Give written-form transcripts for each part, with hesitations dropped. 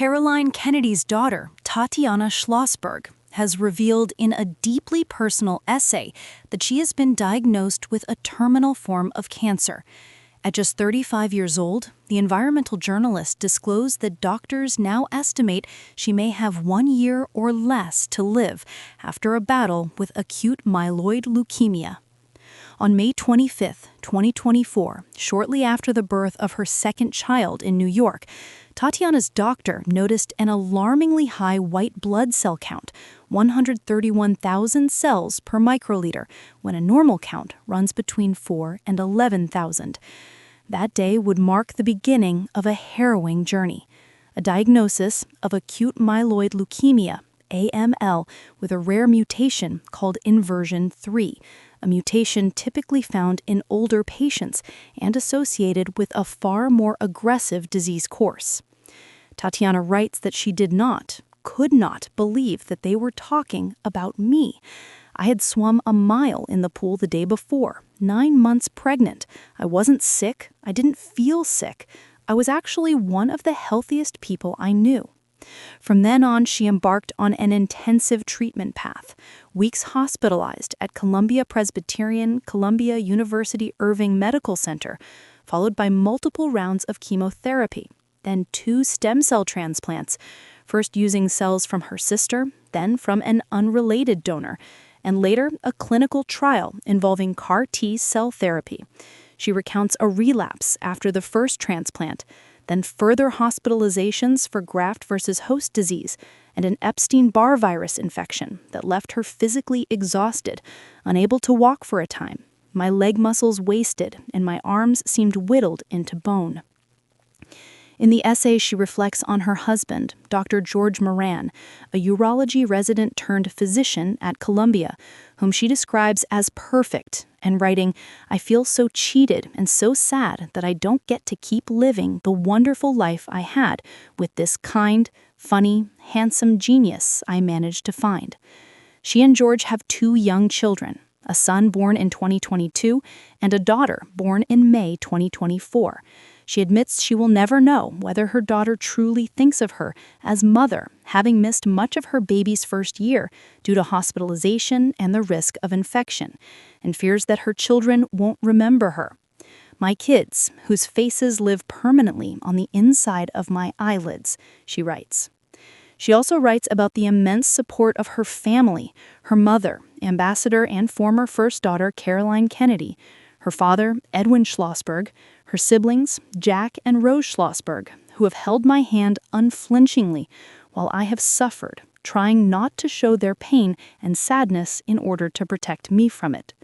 Caroline Kennedy's daughter, Tatiana Schlossberg, has revealed in a deeply personal essay that she has been diagnosed with a terminal form of cancer. At just 35 years old, the environmental journalist disclosed that doctors now estimate she may have 1 year or less to live after a battle with acute myeloid leukemia. On May 25, 2024, shortly after the birth of her second child in New York, Tatiana's doctor noticed an alarmingly high white blood cell count, 131,000 cells per microliter, when a normal count runs between 4 and 11,000. That day would mark the beginning of a harrowing journey, a diagnosis of acute myeloid leukemia, AML, with a rare mutation called inversion 3, a mutation typically found in older patients and associated with a far more aggressive disease course. Tatiana writes that she could not believe that they were talking about me. I had swum a mile in the pool the day before, 9 months pregnant. I wasn't sick. I didn't feel sick. I was actually one of the healthiest people I knew. From then on, she embarked on an intensive treatment path, weeks hospitalized at Columbia Presbyterian Columbia University Irving Medical Center, followed by multiple rounds of chemotherapy, then 2 stem cell transplants, first using cells from her sister, then from an unrelated donor, and later a clinical trial involving CAR T cell therapy. She recounts a relapse after the first transplant, then further hospitalizations for graft versus host disease and an Epstein-Barr virus infection that left her physically exhausted, unable to walk for a time. My leg muscles wasted and my arms seemed whittled into bone. In the essay, she reflects on her husband, Dr. George Moran, a urology resident turned physician at Columbia, whom she describes as perfect, and writing, "I feel so cheated and so sad that I don't get to keep living the wonderful life I had with this kind, funny, handsome genius I managed to find." She and George have 2 young children, a son born in 2022 and a daughter born in May 2024. She admits she will never know whether her daughter truly thinks of her as mother, having missed much of her baby's first year due to hospitalization and the risk of infection, and fears that her children won't remember her. "My kids, whose faces live permanently on the inside of my eyelids," she writes. She also writes about the immense support of her family, her mother, Ambassador and former first daughter Caroline Kennedy, her father, Edwin Schlossberg, her siblings, Jack and Rose Schlossberg, who have held my hand unflinchingly while I have suffered, trying not to show their pain and sadness in order to protect me from it.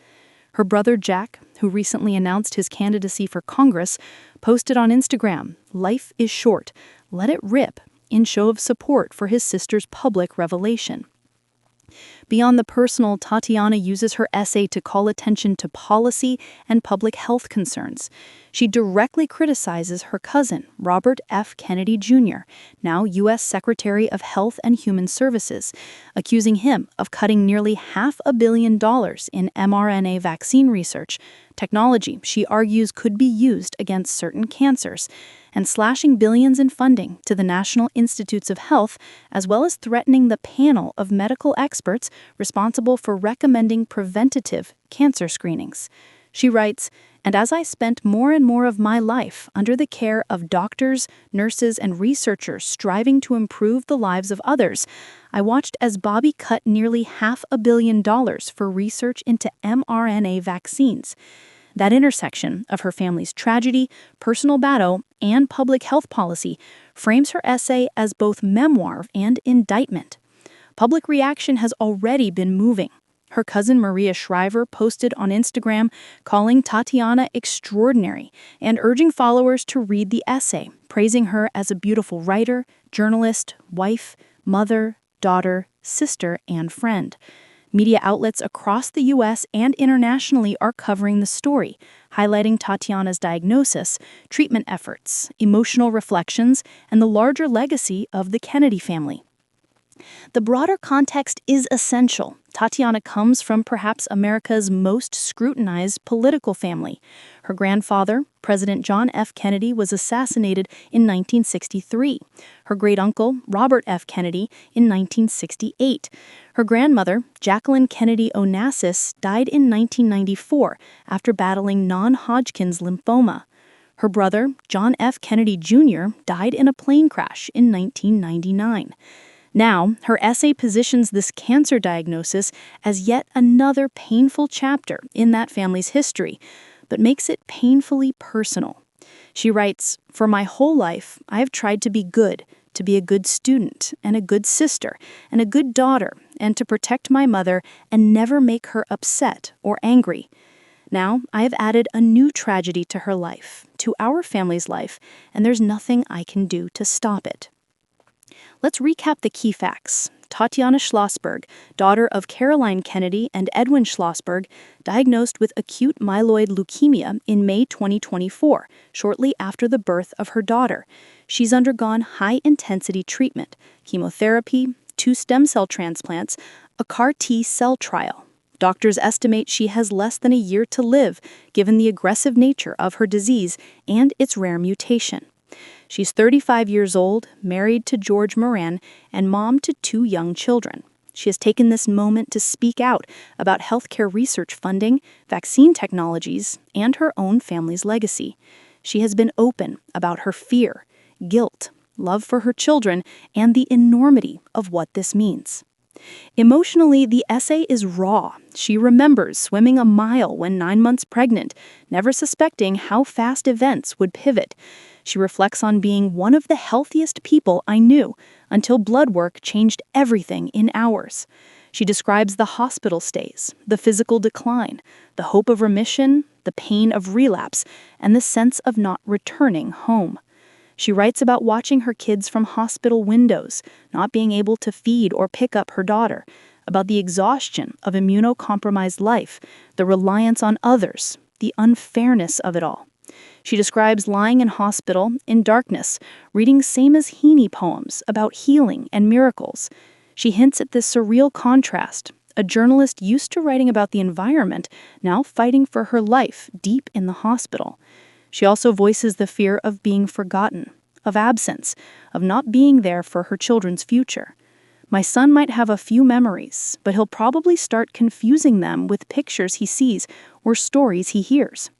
Her brother Jack, who recently announced his candidacy for Congress, posted on Instagram, "Life is short, let it rip," in show of support for his sister's public revelation. Beyond the personal, Tatiana uses her essay to call attention to policy and public health concerns. She directly criticizes her cousin, Robert F. Kennedy Jr., now U.S. Secretary of Health and Human Services, accusing him of cutting nearly $500 million in mRNA vaccine research, technology she argues could be used against certain cancers, and slashing billions in funding to the National Institutes of Health, as well as threatening the panel of medical experts responsible for recommending preventative cancer screenings. She writes, "And as I spent more and more of my life under the care of doctors, nurses, and researchers striving to improve the lives of others, I watched as Bobby cut nearly $500 million for research into mRNA vaccines." That intersection of her family's tragedy, personal battle, and public health policy frames her essay as both memoir and indictment. Public reaction has already been moving. Her cousin Maria Shriver posted on Instagram calling Tatiana extraordinary and urging followers to read the essay, praising her as a beautiful writer, journalist, wife, mother, daughter, sister, and friend. Media outlets across the U.S. and internationally are covering the story, highlighting Tatiana's diagnosis, treatment efforts, emotional reflections, and the larger legacy of the Kennedy family. The broader context is essential. Tatiana comes from perhaps America's most scrutinized political family. Her grandfather, President John F. Kennedy, was assassinated in 1963. Her great-uncle, Robert F. Kennedy, in 1968. Her grandmother, Jacqueline Kennedy Onassis, died in 1994 after battling non-Hodgkin's lymphoma. Her brother, John F. Kennedy Jr., died in a plane crash in 1999. Now, her essay positions this cancer diagnosis as yet another painful chapter in that family's history, but makes it painfully personal. She writes, "For my whole life, I have tried to be good, to be a good student, and a good sister, and a good daughter, and to protect my mother and never make her upset or angry. Now, I have added a new tragedy to her life, to our family's life, and there's nothing I can do to stop it." Let's recap the key facts. Tatiana Schlossberg, daughter of Caroline Kennedy and Edwin Schlossberg, diagnosed with acute myeloid leukemia in May 2024, shortly after the birth of her daughter. She's undergone high-intensity treatment, chemotherapy, 2 stem cell transplants, a CAR T cell trial. Doctors estimate she has less than a year to live, given the aggressive nature of her disease and its rare mutation. She's 35 years old, married to George Moran, and mom to 2 young children. She has taken this moment to speak out about healthcare research funding, vaccine technologies, and her own family's legacy. She has been open about her fear, guilt, love for her children, and the enormity of what this means. Emotionally, the essay is raw. She remembers swimming a mile when 9 months pregnant, never suspecting how fast events would pivot. She reflects on being one of the healthiest people I knew, until blood work changed everything in hours. She describes the hospital stays, the physical decline, the hope of remission, the pain of relapse, and the sense of not returning home. She writes about watching her kids from hospital windows, not being able to feed or pick up her daughter, about the exhaustion of immunocompromised life, the reliance on others, the unfairness of it all. She describes lying in hospital, in darkness, reading Seamus Heaney poems about healing and miracles. She hints at this surreal contrast, a journalist used to writing about the environment, now fighting for her life deep in the hospital. She also voices the fear of being forgotten, of absence, of not being there for her children's future. "My son might have a few memories, but he'll probably start confusing them with pictures he sees or stories he hears."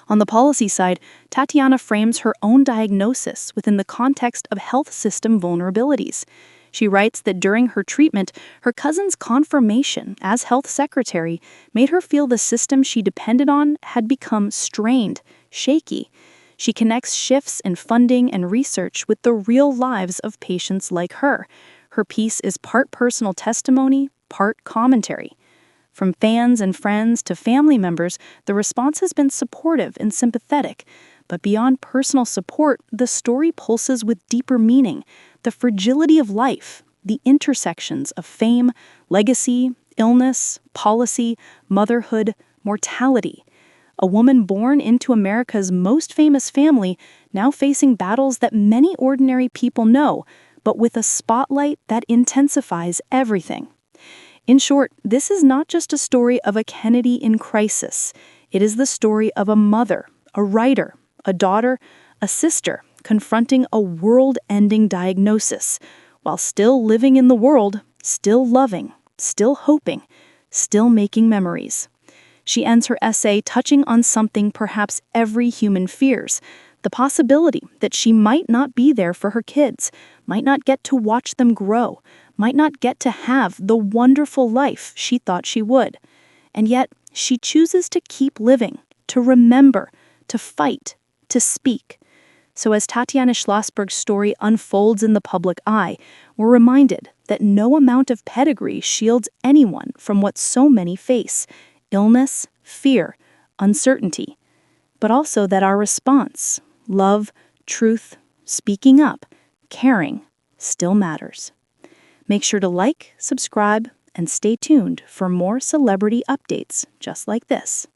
On the policy side, Tatiana frames her own diagnosis within the context of health system vulnerabilities. She writes that during her treatment, her cousin's confirmation as health secretary made her feel the system she depended on had become strained, shaky. She connects shifts in funding and research with the real lives of patients like her. Her piece is part personal testimony, part commentary. From fans and friends to family members, the response has been supportive and sympathetic. But beyond personal support, the story pulses with deeper meaning, the fragility of life, the intersections of fame, legacy, illness, policy, motherhood, mortality. A woman born into America's most famous family, now facing battles that many ordinary people know, but with a spotlight that intensifies everything. In short, this is not just a story of a Kennedy in crisis. It is the story of a mother, a writer, a daughter, a sister, confronting a world-ending diagnosis, while still living in the world, still loving, still hoping, still making memories. She ends her essay touching on something perhaps every human fears, the possibility that she might not be there for her kids, might not get to watch them grow, might not get to have the wonderful life she thought she would. And yet, she chooses to keep living, to remember, to fight, to speak. So as Tatiana Schlossberg's story unfolds in the public eye, we're reminded that no amount of pedigree shields anyone from what so many face: illness, fear, uncertainty. But also that our response, love, truth, speaking up, caring, still matters. Make sure to like, subscribe, and stay tuned for more celebrity updates just like this.